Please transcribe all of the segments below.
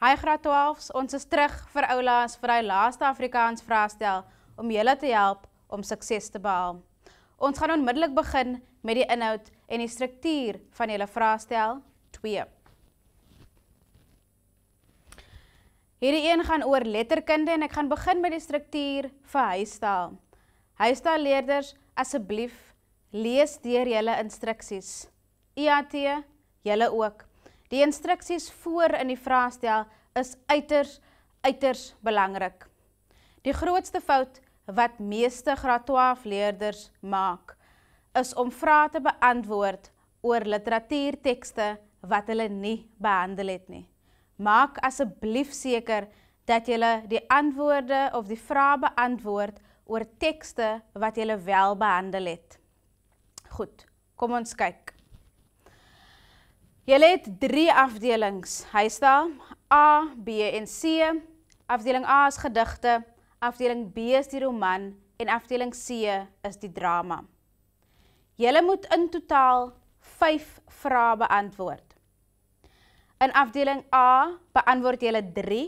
Hi graad 12's, ons is terug vir oulaas vir die laaste Afrikaans vraestel om julle te help om sukses te behaal. Ons gaan onmiddellik begin met die inhoud en die struktuur van julle vraestel 2. Hierdie een gaan oor letterkunde en ek gaan begin met die struktuur vir huistaal. Huistaalleerders, asseblief, lees deur julle instruksies. IAT, julle ook. Die instruksies voor in die vraestel is uiters belangrik. Die grootste fout wat meeste graad 12 leerders maak, is om vrae te beantwoord oor literatuurtekste wat hulle nie behandel het nie. Maak asseblief seker dat julle die antwoorde of die vrae beantwoord oor tekste wat julle wel behandel het. Goed, kom ons kyk. Julle het 3 afdelings, huistaal, A, B en C. Afdeling A is gedigte, afdeling B is die roman en afdeling C is die drama. Julle moet in totaal 5 vrae beantwoord. In afdeling A beantwoord julle 3,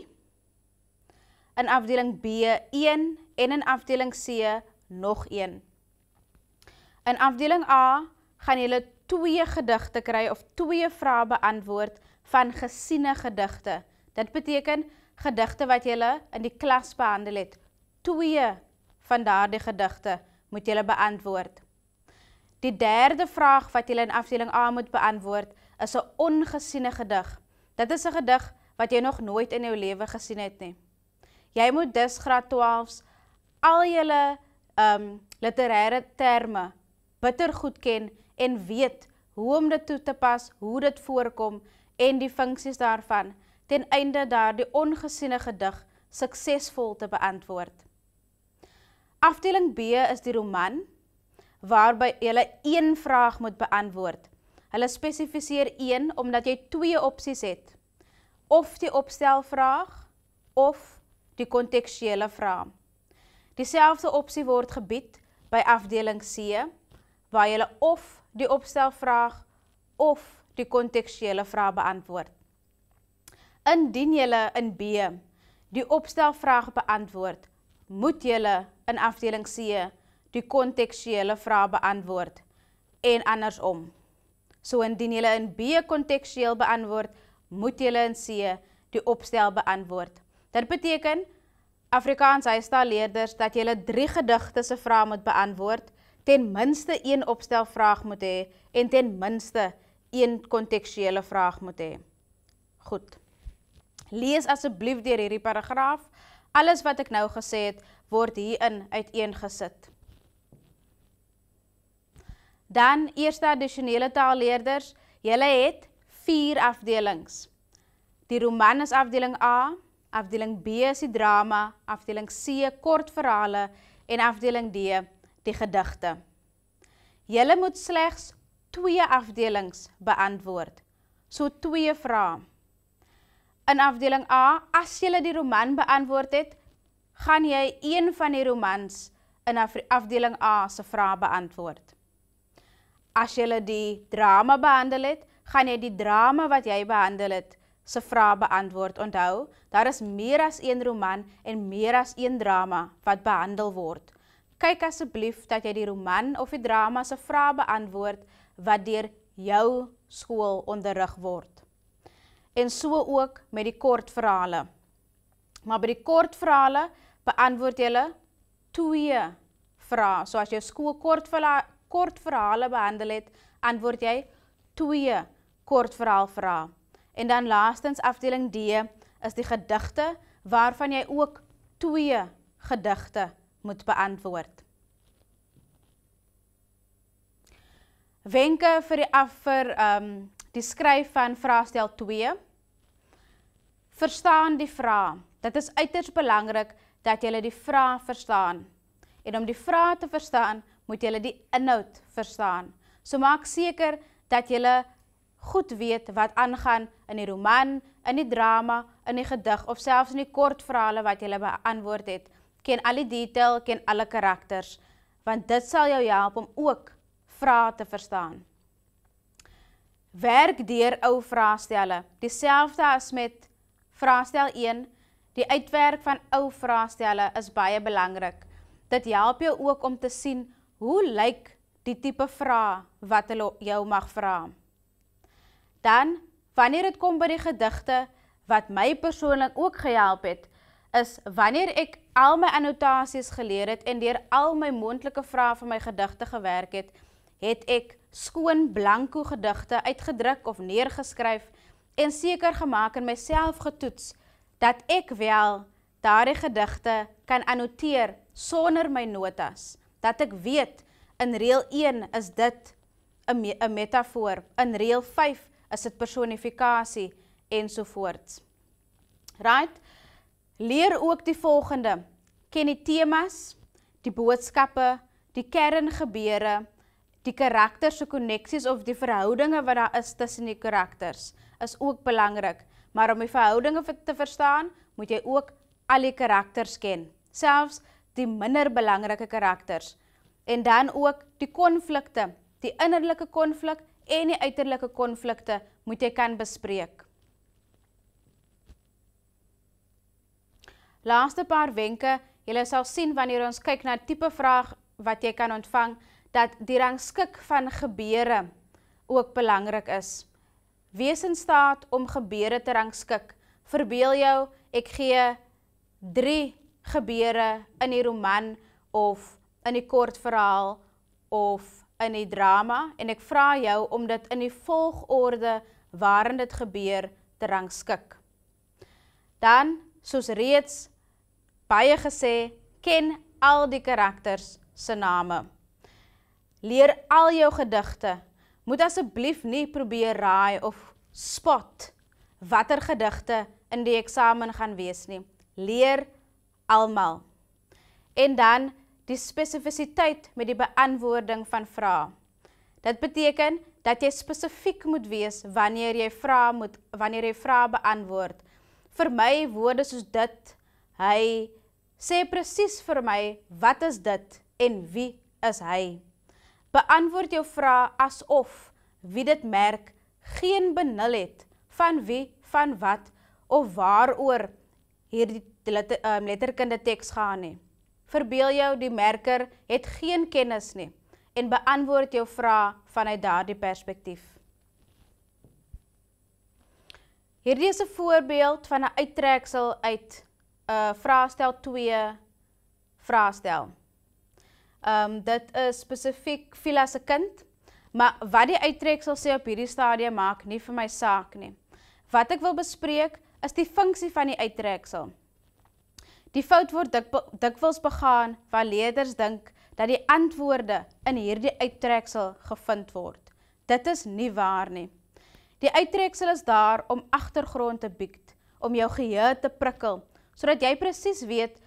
in afdeling B 1 en in afdeling C nog 1. In afdeling A gaan julle 2 gedigte kry of 2 vrae beantwoord van gesiene gedigte. Dit beteken gedigte wat julle in die klas behandel het. 2 van daardie gedigte moet julle beantwoord. Die 3de vraag wat julle in afdeling A moet beantwoord is 'n ongesiene gedig. Dit is 'n gedig wat jy nog nooit in jou lewe gesien het nie. Jy moet dus graad 12's al julle literêre terme bitter goed ken en weet hoe om dit toe te pas, hoe dit voorkom en die funksies daarvan, ten einde daardie ongesiene gedig suksesvol te beantwoord. Afdeling B is die roman, waarby jy 1 vraag moet beantwoord. Hulle spesifiseer 1 omdat jy 2 opsies het, of die opstelvraag of die kontekstuele vraag. Dieselfde opsie word gebied by afdeling C, waar jy of die opstelvraag of die kontekstuele vraag beantwoord. Indien jy in B die opstelvraag beantwoord, moet jy in afdeling C die kontekstuele vraag beantwoord en andersom. So indien jy in B kontekstueel beantwoord, moet jy in C die opstel beantwoord. Dit beteken Afrikaans huistaalleerders dat jy 3 gedigte se vrae moet beantwoord, ten minste 1 opstelvraag moet hê en ten minste 1 kontekstuele vraag moet hê. Goed. Lees asseblief deur hierdie paragraaf. Alles wat ek nou gesê het, word hierin uiteengesit. Dan eerste addisionele taalleerders, julle het 4 afdelings. Die roman is afdeling A, afdeling B is die drama, afdeling C kortverhale en afdeling D die gedigte. Julle moet slegs 2 afdelings beantwoord, so 2 vrae. In afdeling A, as julle die roman beantwoord het, gaan jy 1 van die romans in afdeling A se vrae beantwoord. As julle die drama behandel het, gaan jy die drama wat jy behandel het, se vrae beantwoord. Onthou, daar is meer as 1 roman en meer as 1 drama wat behandel word. Kyk asseblief dat jy die roman of die drama se vrae beantwoord wat deur jou skool onderrig word. En so ook met die kortverhale. Maar by die kortverhale beantwoord jy 2 vrae. So as jou skool kortverhale behandel het, antwoord jy 2 kortverhaalvrae. En dan laastens afdeling D is die gedigte waarvan jy ook 2 gedigte moet beantwoord. Wenke vir die skryf van vraestel 2. Verstaan die vraag. Dit is uiters belangrik dat jy die vraag verstaan. En om die vraag te verstaan, moet jy die inhoud verstaan. So maak seker dat jy goed weet wat aangaan in die roman, in die drama, in die gedig of selfs in die kortverhale wat jy beantwoord het. Ken al die detail, ken alle karakters, want dit sal jou help om ook vrae te verstaan. Werk deur ou vraestelle, dieselfde as met Vraestel 1, die uitwerk van ou vraestelle is baie belangrik. Dit help jou ook om te sien hoe lyk die tipe vraag wat hulle jou mag vra. Dan, wanneer dit kom by die gedigte, wat my persoonlik ook gehelp het, is wanneer ek al my annotasies geleer het en deur al my mondtelike vrae van my gedigte gewerk het, het ek skoon blanko gedigte uitgedruk of neergeskryf en seker gemaak en myself getoets, dat ek wel daardie gedigte kan annoteer sonder my notas, dat ek weet, in reël 1 is dit 'n metafoor, in reël 5 is dit personifikasie, ensovoorts. Right? Leer ook die volgende, ken die temas, die boodskappe, die kerngebeure, die karakters se koneksies of die verhoudinge wat daar is tussen die karakters, is ook belangrik, maar om die verhoudinge te verstaan, moet jy ook al die karakters ken, selfs die minder belangrike karakters, en dan ook die konflikte, die innerlike konflik en die uiterlike konflikte moet jy kan bespreek. Laaste paar wenke, julle sal sien wanneer ons kyk na tipe vraag wat jy kan ontvang, dat die rangskik van gebeure ook belangrik is. Wees in staat om gebeure te rangskik. Verbeel jou, ek gee 3 gebeure in die roman of in die kortverhaal of in die drama en ek vra jou om dit in die volgorde waarin dit gebeur te rangskik. Dan, soos reeds baie gesê, ken al die karakters se name. Leer al jou gedigte. Moet asseblief nie probeer raai of spot watter gedigte in die eksamen gaan wees nie. Leer almal. En dan die spesifisiteit met die beantwoording van vrae. Dit beteken dat jy spesifiek moet wees wanneer jy vrae beantwoord. Vir my woorde soos dit, hy sê presies vir my wat is dit en wie is hy. Beantwoord jou vrae asof wie dit merk geen benul het van wie, van wat of waaroor hierdie letterkunde teks gaan nie. Verbeel jou die merker het geen kennis nie en beantwoord jou vrae vanuit daardie perspektief. Hierdie is 'n voorbeeld van 'n uittreksel uit vraestel 2 vraestel. Dit is spesifiek Vila se kind, maar wat die uittreksel sê op hierdie stadium maak nie vir my saak nie. Wat ek wil bespreek is die funksie van die uittreksel. Die fout word dikwels begaan waar leerders dink dat die antwoorde in hierdie uittreksel gevind word. Dit is nie waar nie. Die uittreksel is daar om agtergrond te bied, om jou geheue te prikkel, sodat jy presies weet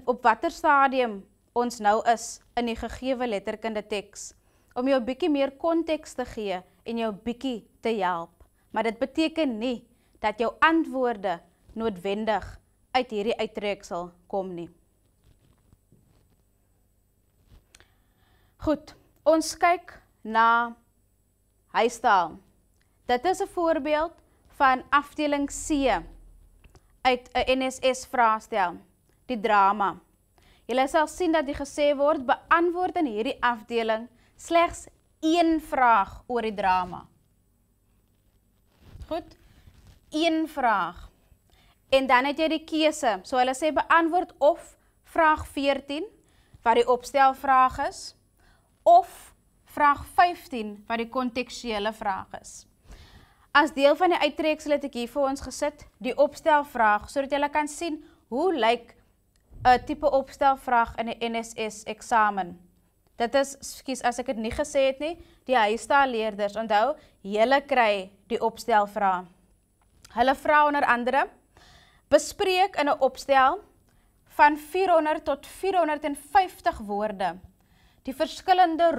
op watter stadium ons nou is in die gegewe letterkunde teks, om jou bietjie meer konteks te gee en jou bietjie te help. Maar dit beteken nie dat jou antwoorde noodwendig uit hierdie uittreksel kom nie. Goed, ons kyk na huistaal. Dit is 'n voorbeeld van afdeling C uit 'n NSS vraestel, die drama. Julle sal sien dat die gesê word, beantwoord in hierdie afdeling slegs 1 vraag oor die drama. Goed, 1 vraag. En dan het jy die keuse, so hulle sê beantwoord of vraag 14, wat die opstelvraag is, of vraag 15, wat die kontekstuele vraag is. As deel van die uittreksel het ek hier vir ons gesit, die opstelvraag, sodat julle kan sien hoe lyk 'n tipe opstelvraag in 'n NSS eksamen. Dit is, skus as ek dit nie gesê het nie, die huistaalleerders, onthou, julle kry die opstelvraag. Hulle vra onder andere, bespreek in 'n opstel van 400 tot 450 woorde die verskillende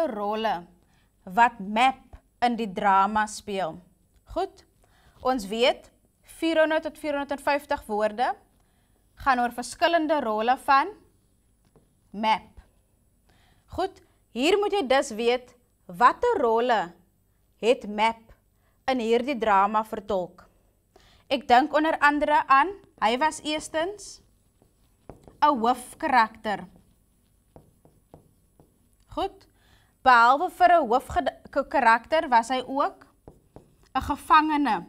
rolle wat map in die drama speel. Goed, ons weet 400 tot 450 woorde gaan oor verskillende rolle van map. Goed, hier moet jy dus weet watter rolle het map in hierdie drama vertolk. Ek dink onder andere aan, hy was eerstens 'n hoofkarakter. Goed, behalwe vir 'n hoofkarakter was hy ook 'n gevangene.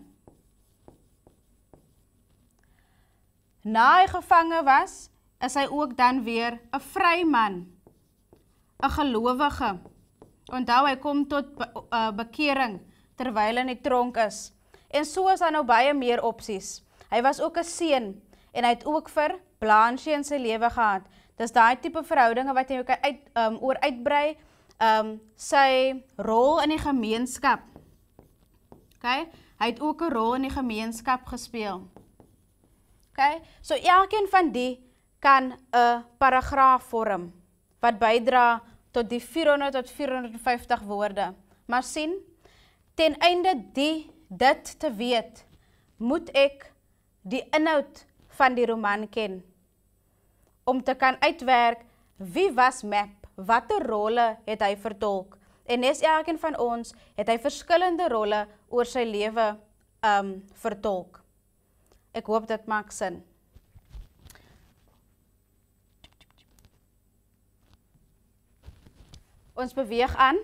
Na hy gevange was, is hy ook dan weer 'n vryman, 'n gelowige. Onthou, hy kom tot bekering terwyl hy in die tronk is. En so is daar nou baie meer opsies. Hy was ook 'n seun en hy het ook vir Blanche in sy lewe gehad. Dis daai tipe verhoudinge wat jy kan oor uitbrei, sy rol in die gemeenskap. Okay? Hy het ook 'n rol in die gemeenskap gespeel. Okay? So elkeen van die kan 'n paragraaf vorm wat bydra tot die 400 tot 450 woorde. Maar sien, ten einde dit te weet, moet ek die inhoud van die roman ken, om te kan uitwerk wie was Map, watter rolle het hy vertolk, en nes elkeen van ons het hy verskillende rolle oor sy lewe vertolk. Ek hoop dit maak sin. Ons beweeg aan.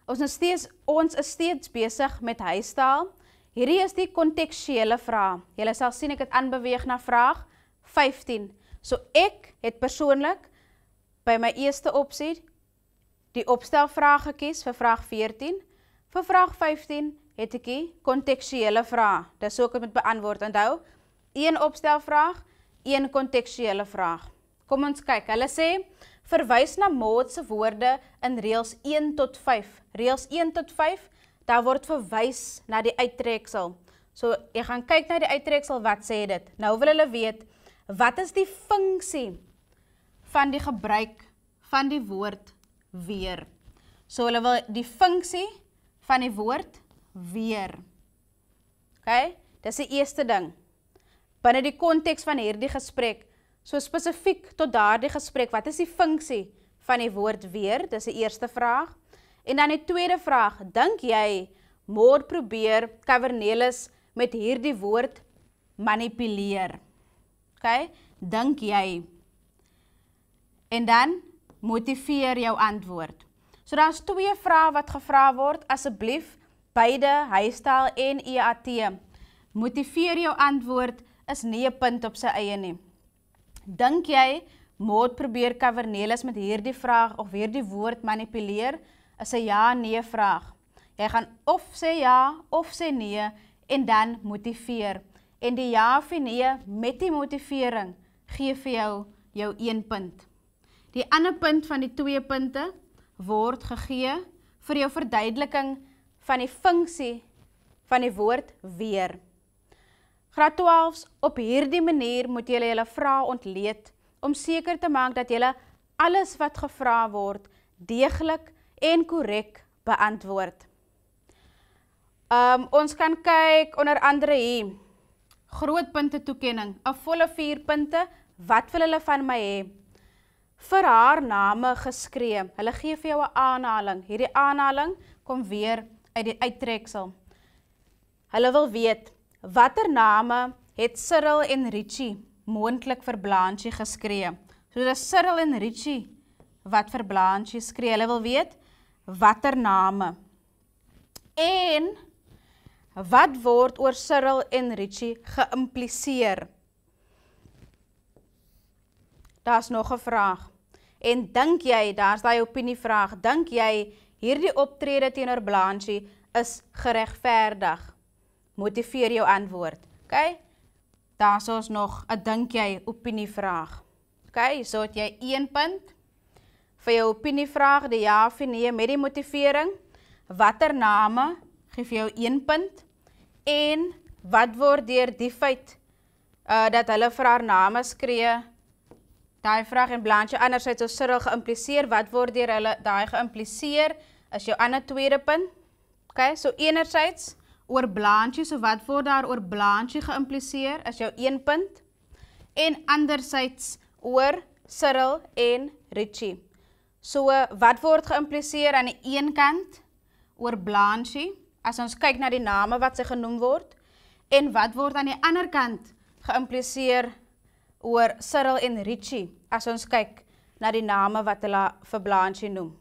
Ons is steeds besig met huistaal. Hierdie is die kontekstuele vraag. Julle sal sien ek het aanbeweeg na vraag 15. So ek het persoonlik by my eerste opsie die opstelvraag gekies vir vraag 14. Vir vraag 15 het ek die kontekstuele vraag. Dis so ek het met beantwoord. Onthou, 1 opstelvraag, 1 kontekstuele vraag. Kom ons kyk. Hulle sê verwys na Maud se woorde in reëls 1 tot 5. Reëls 1 tot 5, daar word verwys na die uittreksel. So, jy gaan kyk na die uittreksel, wat sê dit? Nou wil hulle weet, wat is die funksie van die gebruik van die woord weer? So, hulle wil die funksie van die woord weer. Okay? Dis die eerste ding. Binne die konteks van hierdie gesprek, so spesifiek tot daardie gesprek, wat is die funksie van die woord weer? Dis die eerste vraag. En dan die tweede vraag, dink jy Maud probeer Cavernelis met hierdie woord manipuleer? Okay? Dink jy? En dan motiveer jou antwoord. So daar is 2 vrae wat gevra word, asseblief beide huistaal en EAT. Motiveer jou antwoord is nie 'n punt op sy eie nie. Dink jy Maud probeer Cavernelis met hierdie vraag of hierdie woord manipuleer? Is 'n ja-nee vraag. Jy gaan of sê ja of sê nee en dan motiveer. En die ja of nee met die motivering gee vir jou 1 punt. Die ander punt van die 2 punte word gegee vir jou verduideliking van die funksie van die woord weer. Graad 12's, op hierdie manier moet julle julle vrae ontleed om seker te maak dat julle alles wat gevra word deeglik en korrek beantwoord. Ons kan kyk onder andere hier, groot punte toekenning, 'n volle 4 punte, wat wil hulle van my hê? Vir haar name geskree, hulle gee vir jou 'n aanhaling, hierdie aanhaling kom weer uit die uittreksel. Hulle wil weet, watter name het Cyril en Richie moontlik vir Blanche geskree? So dis Cyril en Richie wat vir Blanche skree, hulle wil weet, watter name? En wat word oor Cyril en Richie geïmpliseer? Daar's nog 'n vraag. En dink jy, daar's daai opinievraag, dink jy hierdie optrede teenoor Blanche is geregverdig? Motiveer jou antwoord. Okay? Daar's ons nog 'n dink jy opinievraag. Okay, so het jy 1 punt vir jou opinievraag, die ja of nee met die motivering. Watter name gee vir jou 1 punt? En wat word deur die feit dat hulle vir haar name skree? Daai vraag en Blanche anderzijds so Cyril geïmpliseer, wat word deur hulle daai geïmpliseer, is jou ander tweede punt. Okay, so enerzijds oor Blanche, so wat word daar oor Blanche geïmpliseer, is jou 1 punt. En anderzijds oor Cyril en Richie. So wat word geïmpliseer aan die een kant oor Blanche, as ons kyk na die name wat sy genoem word, En wat word aan die ander kant geïmpliseer oor Cyril en Richie, as ons kyk na die name wat hulle vir Blanche noem.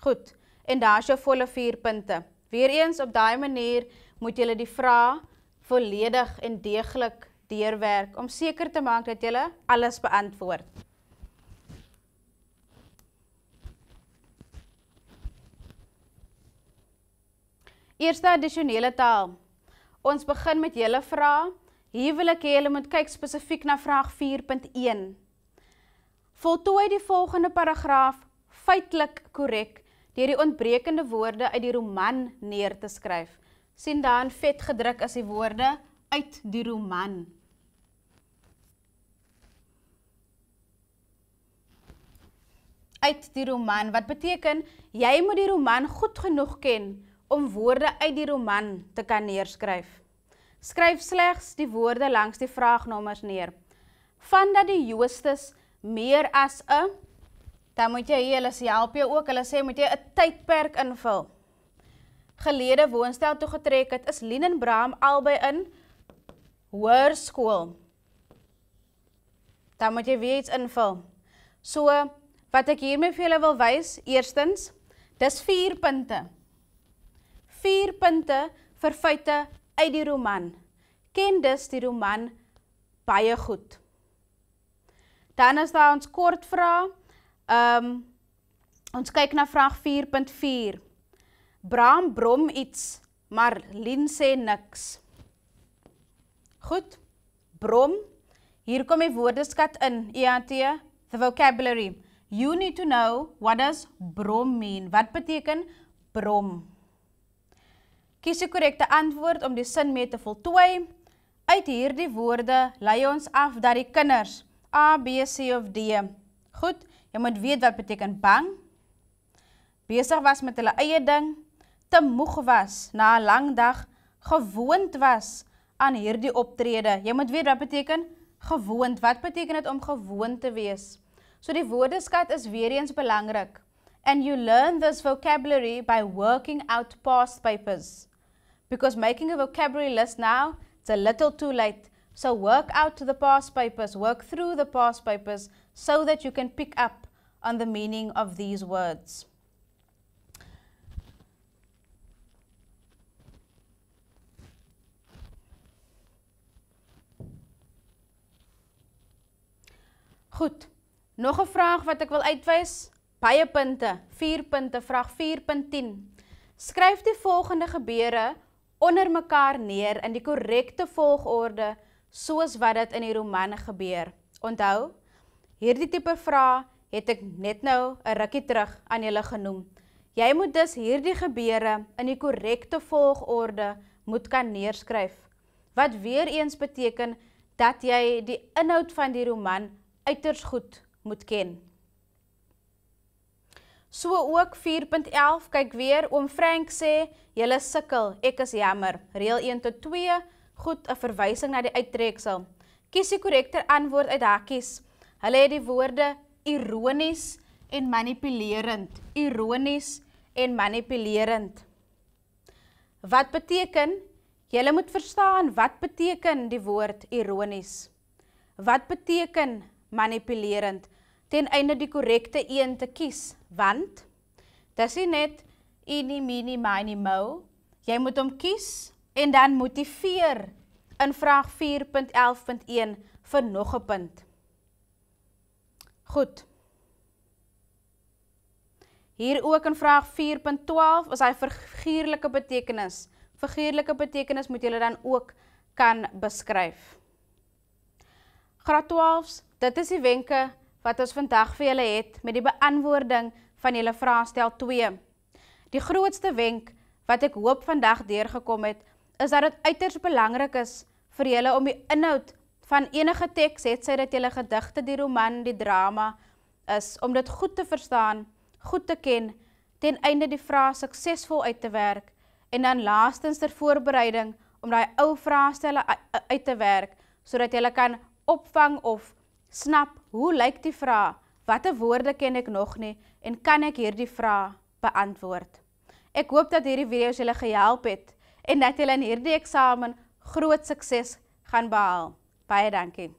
Goed, en daar is jou volle 4 punte. Weereens op daai manier moet julle die vraag volledig en deeglik deurwerk, om seker te maak dat julle alles beantwoord. Eerste addisionele taal. Ons begin met julle vraag. Hier wil ek hê julle moet kyk spesifiek na vraag 4.1. Voltooi die volgende paragraaf feitelik korrek deur die ontbrekende woorde uit die roman neer te skryf. Sien daar in vet gedruk is die woorde uit die roman. Uit die roman, wat beteken, jy moet die roman goed genoeg ken om woorde uit die roman te kan neerskryf. Skryf slegs die woorde langs die vraagnommers neer. Van dat die Joostes meer as 'n, dan moet jy, hulle help jou ook, hulle sê, moet jy 'n tydperk invul. Gelede woonstel toegetrek het, is Lien en Bram albei in hoërskool. Dan moet jy weer iets invul. So, wat ek hiermee vir julle wil wys, eerstens, dis 4 punte. 4 punte vir feite uit die roman. Ken dus die roman baie goed. Dan is daar ons kort vraag. Ons kyk na vraag 4.4. Bram brom iets, maar Lien sê niks. Goed, brom. Hier kom die woordeskat in, EAT, the vocabulary. You need to know, what does brom mean? Wat beteken brom? Kies die korrekte antwoord om die sin mee te voltooi. Uit hierdie woorde lei ons af dat die kinders A, B, C of D. Goed, jy moet weet wat beteken bang, besig was met hulle eie ding, te moeg was na 'n lang dag, gewoond was aan hierdie optrede. Jy moet weet wat beteken gewoond. Wat beteken dit om gewoond te wees? So die woordeskat is weer eens belangrik. And you learn this vocabulary by working out past papers. Because making a vocabulary list now, it's a little too late. So work out the past papers, work through the past papers so that you can pick up on the meaning of these words. Goed, nog 'n vraag wat ek wil uitwys, baie punte, 4 punte, vraag 4.10. Skryf die volgende gebeure onder mekaar neer in die korrekte volgorde soos wat dit in die roman gebeur. Onthou, hierdie tipe vraag het ek net nou 'n rukkie terug aan julle genoem. Jy moet dus hierdie gebeure in die korrekte volgorde moet kan neerskryf, wat weer eens beteken dat jy die inhoud van die roman uiters goed moet ken. So ook 4.11, kyk weer, oom Frank sê, julle sukkel, ek is jammer. Reël 1 tot 2, goed, 'n verwysing na die uittreksel. Kies die korrekte antwoord uit hakkies. Hulle het die woorde ironies en manipulerend. Ironies en manipulerend. Wat beteken? Julle moet verstaan, wat beteken die woord ironies? Wat beteken manipulerend? Ten einde die korrekte een te kies, want dis nie net eenie, meenie, miny, mo. Jy moet hom kies en dan motiveer in vraag 4.11.1 vir nog 'n punt. Goed. Hier ook in vraag 4.12 is hy figuurlike betekenis. Figuurlike betekenis moet julle dan ook kan beskryf. Graad 12's, dit is die wenke wat ons vandag vir julle het met die beantwoording van julle vraagstel 2. Die grootste wenk wat ek hoop vandag deurgekom het, is dat dit uiters belangrik is vir julle om die inhoud van enige teks, het sy dat julle gedigte, die roman, die drama, is om dit goed te verstaan, goed te ken, ten einde die vraag suksesvol uit te werk, en dan laastens ter voorbereiding om die ou vraagstelle uit te werk, sodat julle kan opvang of snap, hoe lyk die vraag, watter woorde ken ek nog nie, en kan ek hierdie vraag beantwoord. Ek hoop dat hierdie video's julle gehelp het, en dat julle in hierdie eksamen groot sukses gaan behaal. Baie dankie.